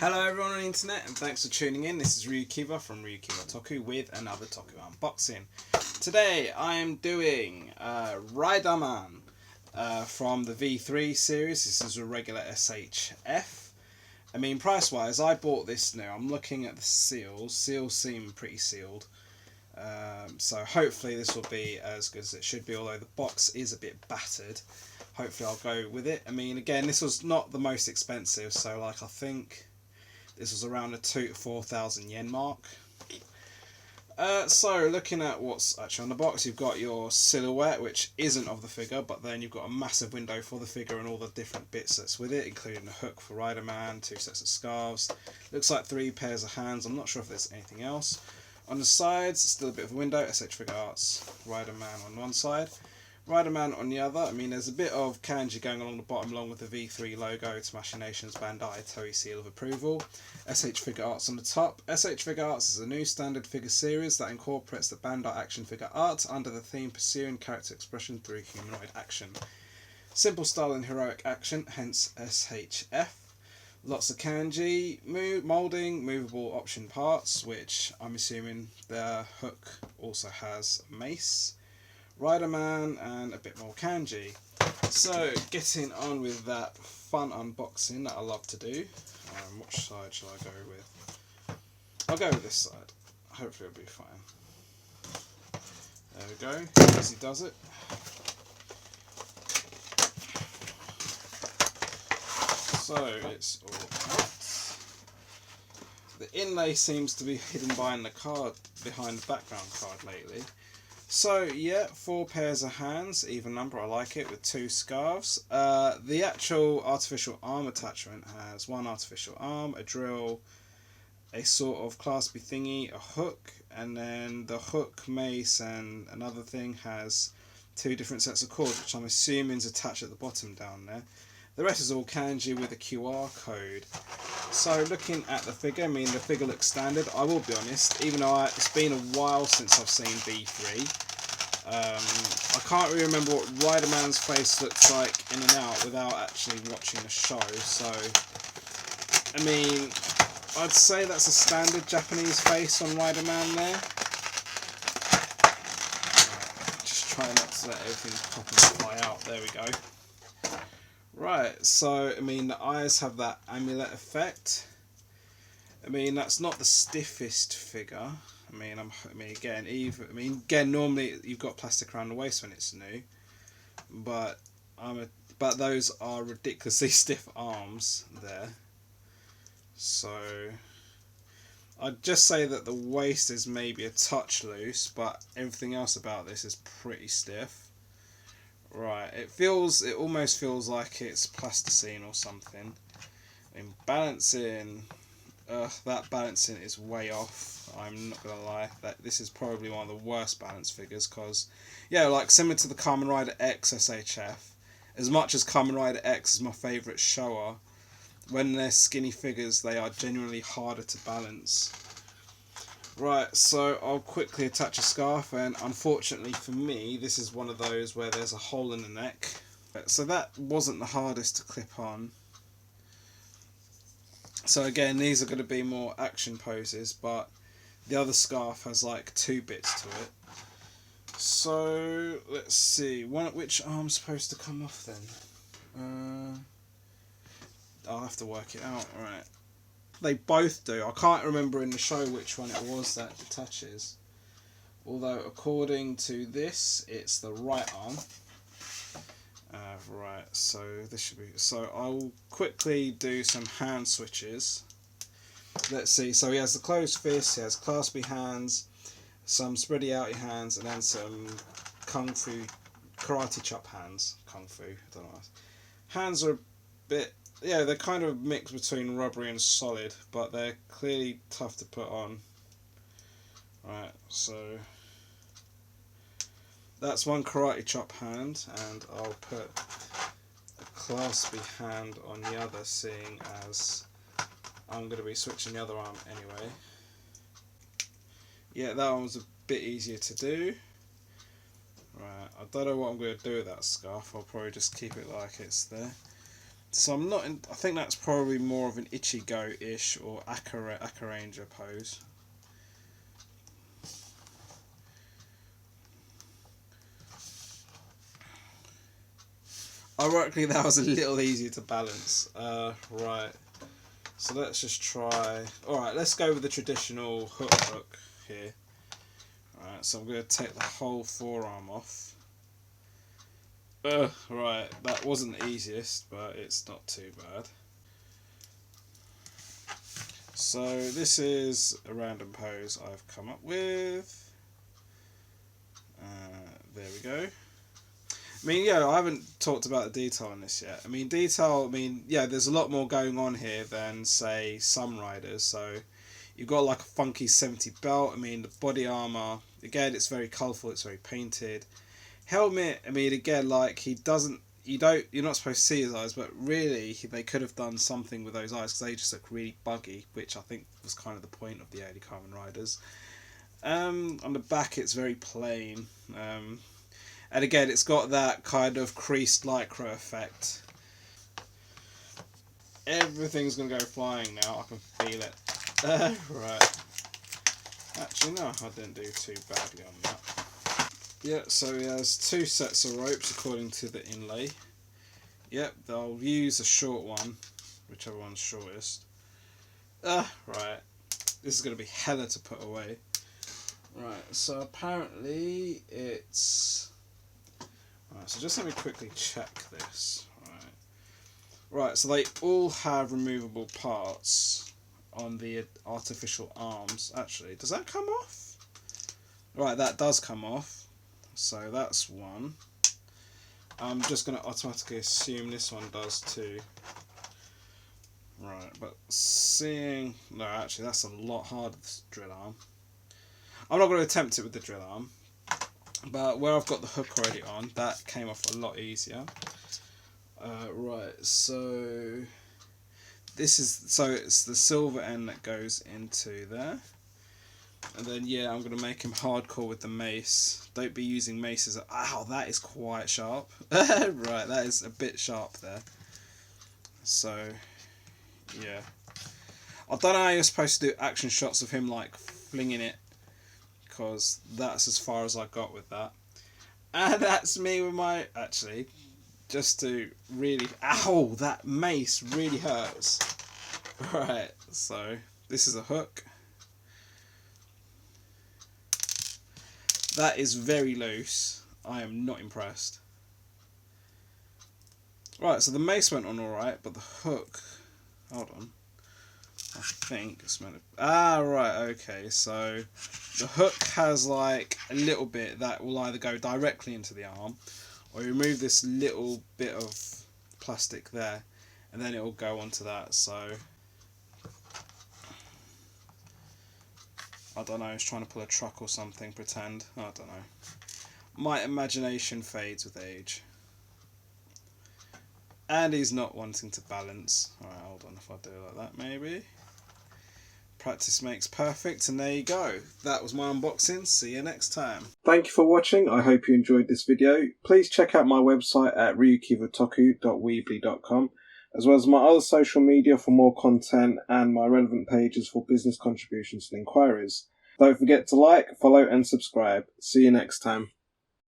Hello everyone on the internet and thanks for tuning in. This is RyuKiva from RyuKiva Toku with another Toku unboxing. Today I am doing Riderman from the V3 series. This is a regular SHF. I mean, price wise, I bought this new. I'm looking at the seals. Seals seem pretty sealed. So hopefully this will be as good as it should be, although the box is a bit battered. Hopefully I'll go with it. I mean, again, this was not the most expensive, so like I think this was around the 2,000 to 4,000 yen mark. So looking at what's actually on the box, you've got your silhouette, which isn't of the figure, but then you've got a massive window for the figure and all the different bits that's with it, including a hook for Riderman, 2 sets of scarves. Looks like 3 pairs of hands. I'm not sure if there's anything else. On the sides, still a bit of a window. S.H.Figuarts, Riderman on one side, Riderman on the other. I mean, there's a bit of kanji going along the bottom along with the V3 logo, Tamashii Bandai Toei seal of approval. S.H.Figuarts on the top. S.H.Figuarts is a new standard figure series that incorporates the Bandai action figure art under the theme pursuing character expression through humanoid action. Simple style and heroic action, hence SHF. Lots of kanji, moulding, movable option parts, which I'm assuming the hook also has a mace, Riderman, and a bit more kanji. So, getting on with that fun unboxing that I love to do. Which side shall I go with? I'll go with this side. Hopefully it'll be fine. There we go. Easy does it. So it's all out. The inlay seems to be hidden behind the background card lately. So yeah, 4 pairs of hands, even number, I like it, with 2 scarves. The actual artificial arm attachment has 1 artificial arm, a drill, a sort of claspy thingy, a hook, and then the hook, mace, and another thing has 2 different sets of cords, which I'm assuming is attached at the bottom down there. The rest is all kanji with a QR code. So looking at the figure, I mean, the figure looks standard. I will be honest, even though it's been a while since I've seen V3. I can't really remember what Riderman's face looks like in and out without actually watching the show. So, I mean, I'd say that's a standard Japanese face on Riderman there. Just try not to let everything pop and fly out. There we go. Right, so I mean the eyes have that amulet effect. I mean that's not the stiffest figure. I mean again normally you've got plastic around the waist when it's new, but those are ridiculously stiff arms there. So I'd just say that the waist is maybe a touch loose, but everything else about this is pretty stiff. Right, it almost feels like it's plasticine or something. In balancing, that balancing is way off. I'm not gonna lie, this is probably one of the worst balanced figures, because, yeah, like similar to the Kamen Rider X SHF, as much as Kamen Rider X is my favourite Showa, when they're skinny figures they are genuinely harder to balance. Right, so I'll quickly attach a scarf, and unfortunately for me, this is one of those where there's a hole in the neck. So that wasn't the hardest to clip on. So again, these are going to be more action poses, but the other scarf has like 2 bits to it. So, let's see, which arm's supposed to come off then? I'll have to work it out, right. They both do. I can't remember in the show which one it was that detaches. Although according to this, it's the right arm. Right, so this should be... So I'll quickly do some hand switches. Let's see, so he has the closed fist, he has claspy hands, some spready outy hands, and then some kung fu, karate chop hands. Kung fu, I don't know. Hands are a bit... Yeah, they're kind of mixed between rubbery and solid, but they're clearly tough to put on. Right, so that's one karate chop hand, and I'll put a claspy hand on the other, seeing as I'm going to be switching the other arm anyway. Yeah, that one was a bit easier to do. Right, I don't know what I'm going to do with that scarf. I'll probably just keep it like it's there. So I'm not in, I think that's probably more of an Ichigo-ish or Akaranger pose. Ironically, that was a little easier to balance. Right. So let's just try. Alright, let's go with the traditional hook here. Alright, so I'm going to take the whole forearm off. Right, that wasn't the easiest, but it's not too bad. So this is a random pose I've come up with. There we go. I mean, yeah, I haven't talked about the detail in this yet. I mean, yeah, there's a lot more going on here than, say, some riders. So you've got like a funky 70 belt. I mean, the body armor, again, it's very colourful, it's very painted. Helmet, I mean, again, like, you're not supposed to see his eyes, but really, they could have done something with those eyes, because they just look really buggy, which I think was kind of the point of the early Kamen Riders. On the back, it's very plain. And again, it's got that kind of creased lycra effect. Everything's going to go flying now. I can feel it. Right. Actually, no, I didn't do too badly on that. Yeah, so he has 2 sets of ropes according to the inlay. Yep, they'll use a short one, whichever one's shortest. Right. This is going to be hella to put away. Right, so apparently it's... Right, so just let me quickly check this. Right, so they all have removable parts on the artificial arms. Actually, does that come off? Right, that does come off. So that's one. I'm just going to automatically assume this one does too. Right, but seeing... No, actually, that's a lot harder, this drill arm. I'm not going to attempt it with the drill arm. But where I've got the hook already on, that came off a lot easier. Right, so it's the silver end that goes into there. And then, yeah, I'm going to make him hardcore with the mace. Don't be using maces. Ow, that is quite sharp. Right, that is a bit sharp there. So, yeah. I don't know how you're supposed to do action shots of him, like, flinging it. Because that's as far as I got with that. And that's me with my... Actually, just to really... Ow! That mace really hurts. Right, so this is a hook. That is very loose. I am not impressed. Right, so the mace went on alright, but the hook... Hold on. I think it's meant to... Ah, right, okay, so the hook has like a little bit that will either go directly into the arm, or you remove this little bit of plastic there, and then it will go onto that, so... I don't know, I was trying to pull a truck or something, pretend, I don't know. My imagination fades with age. And he's not wanting to balance. Alright, hold on, if I do it like that, maybe. Practice makes perfect, and there you go. That was my unboxing. See you next time. Thank you for watching. I hope you enjoyed this video. Please check out my website at ryukivatoku.weebly.com, as well as my other social media for more content and my relevant pages for business contributions and inquiries. Don't forget to like, follow and subscribe. See you next time.